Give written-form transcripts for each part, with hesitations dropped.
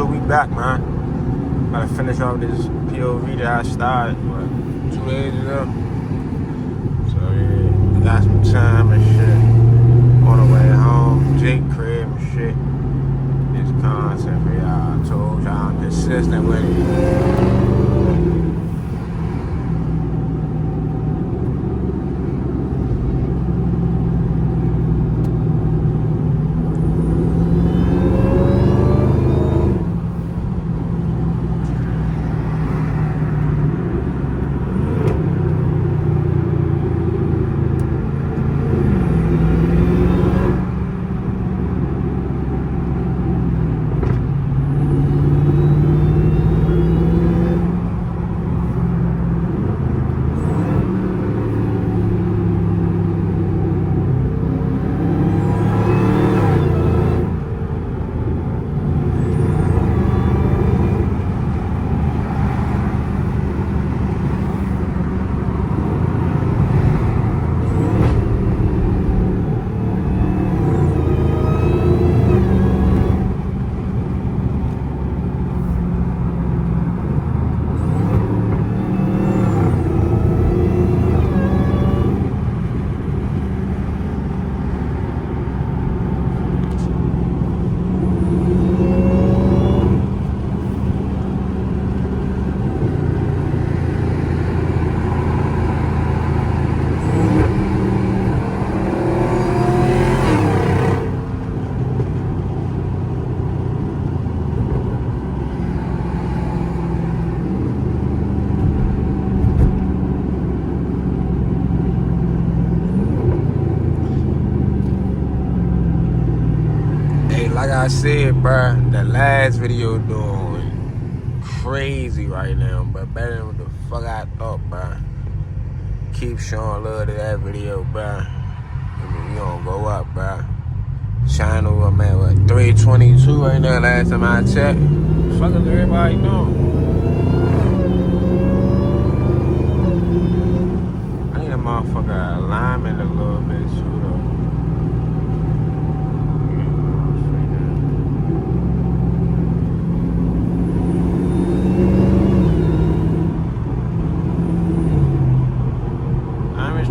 So we back, man. Gotta finish off this POV that I started, 2 days ago. So yeah, got some time and shit. On the way home, Jake crib and shit. This content for y'all. I told y'all I'm consistent with it. Like I said, bruh, the last video doing crazy right now, but better than what the fuck I thought, bruh. Keep showing love to that video, bruh. I mean, we gonna go up, bruh. Channel, I'm at, what, 322 right now, last time I checked. What the fuck is everybody doing? I need a motherfucker alignment a little bit, too, though.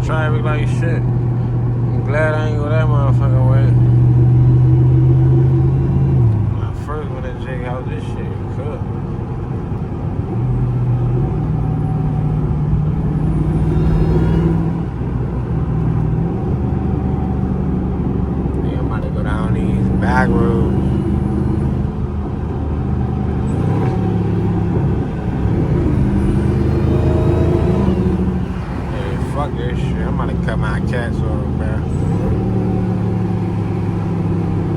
Traffic like shit. I'm glad I ain't go that motherfucking way. When I first went to Jake house, this shit cooked. Yeah, I'm about to go down these back roads. Fuck this shit. I'm about to cut my cats off, bro.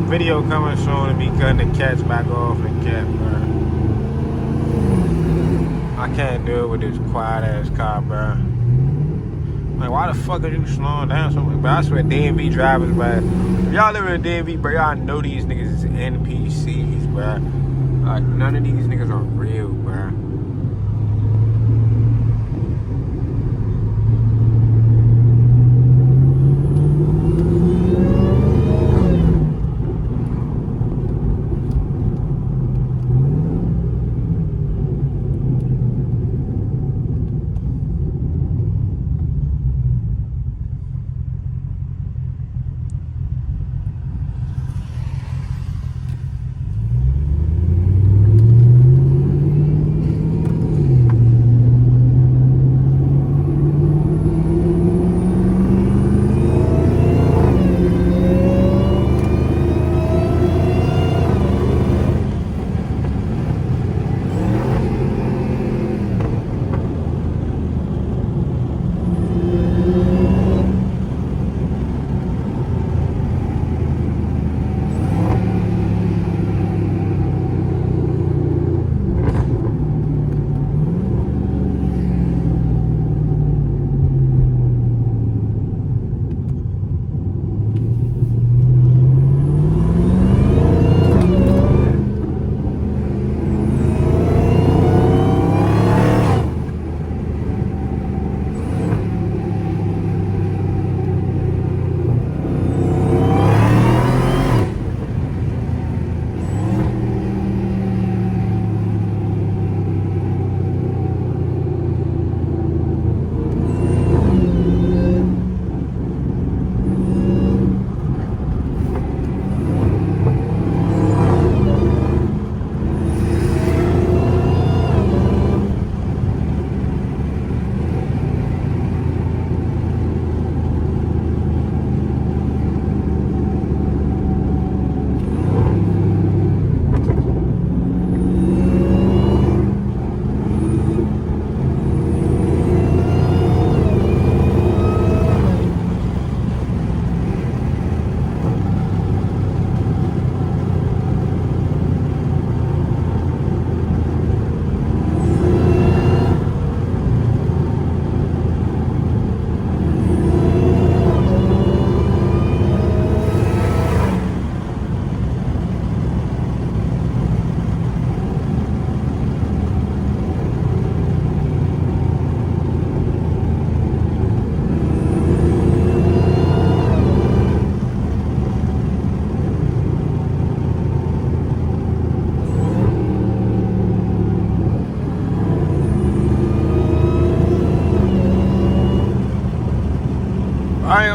Video coming soon to be cutting the cats back off the cat, bro. I can't do it with this quiet ass car, bro. Like, why the fuck are you slowing down so much? Bro, I swear DMV drivers, bro. If y'all live in the DMV, bro, y'all know these niggas is NPCs, bro. Like, none of these niggas are real, bro.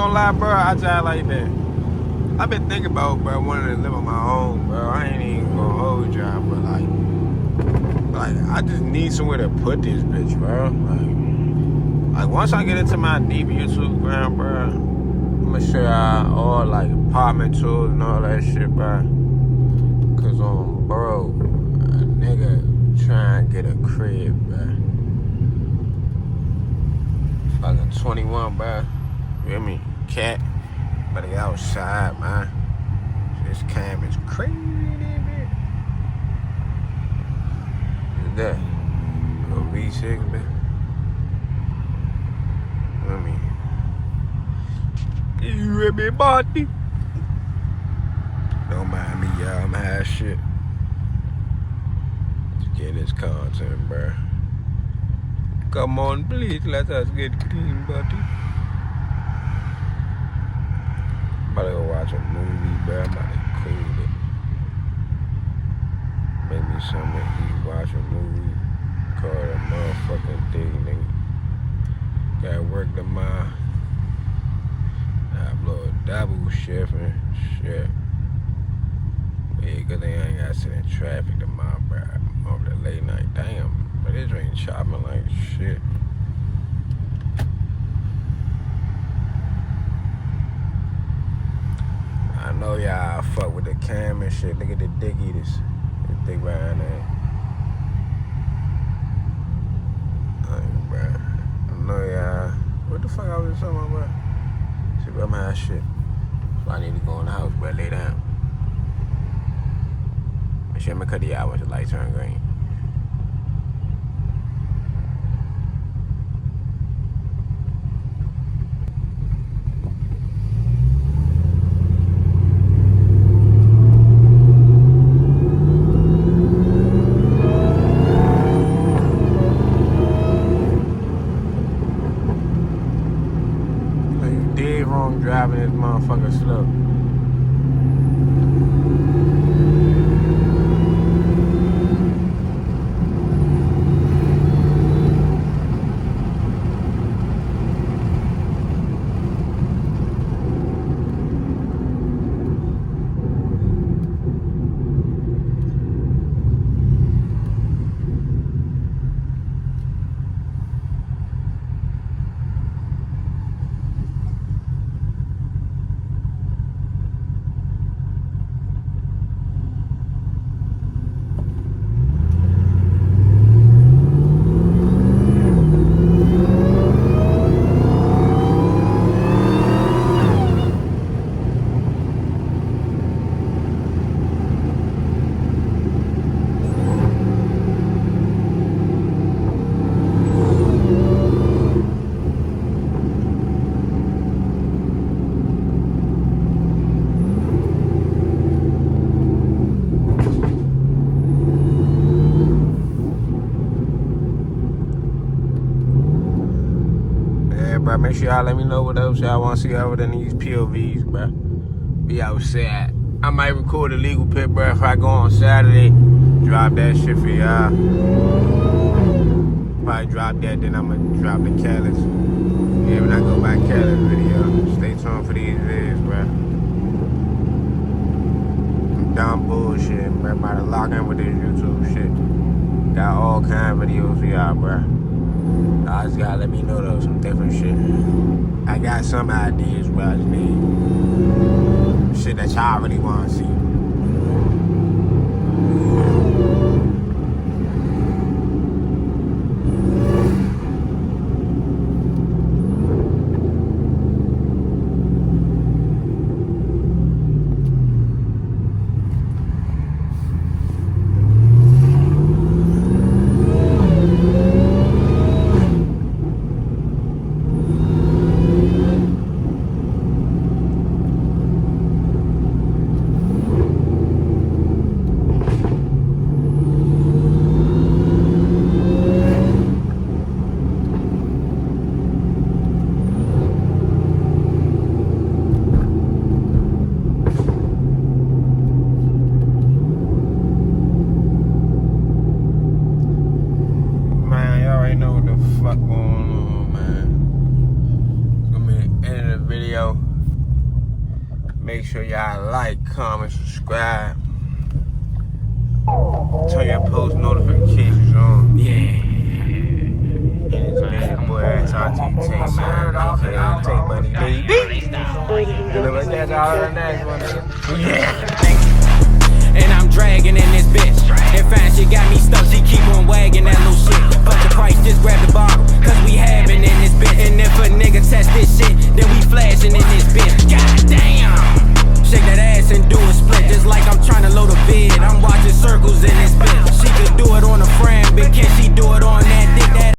gonna lie, bro, I just like that. I've been thinking about, bro, wanting to live on my own, bro. I ain't even gonna hold y'all, but like, I just need somewhere to put this bitch, bro. Like once I get into my deep YouTube ground, bro, I'm gonna show y'all all like apartment tours and all that shit, bro. Cause bro, a nigga trying to get a crib, bro. Fucking 21, bro. You hear me? Cat. But they outside, man. This cam is crazy, man. Is that a V6, man? I mean, you with me, buddy? Don't mind me, y'all. I'm high as shit. Just getting this content, bro. Come on, please, let us get clean, buddy. I'm about to go watch a movie, bro. I'm about to cool it. Make me something to eat, watch a movie. Call it a motherfucking thing, nigga. Gotta work tomorrow. I blow a double shift and shit. Yeah, cause they ain't gotta sit in traffic tomorrow, bro. Over the late night. Damn, but this ain't chopping like shit. I know y'all fuck with the cam and shit. Look at the dick eaters. The dick behind there. Bro. I know y'all. What the fuck I was talking about, bro? See, bro, my shit. So I need to go in the house, bro. Lay down. Make sure I'm gonna cut the eye once the light turn green. Driving this motherfucker slow. Bro, make sure y'all let me know what else y'all want to see other than these POVs, bro. Be outside. I might record a legal pit, bro, if I go on Saturday. Drop that shit for y'all. Probably drop that, then I'm gonna drop the Callus. Yeah, when I go back Callus video. Stay tuned for these vids, bro. I'm done bullshit, bro. About to lock in with this YouTube shit. Got all kind of videos for y'all, bro. I just gotta let me know though, some different shit. I got some ideas, but I just need shit that y'all really wanna see. Make sure y'all like, comment, subscribe. Turn your post notifications on. Yeah. And it's been your boy SRT Team, man. Okay, take money, baby. And look at that, y'all. The next one, nigga. Yeah.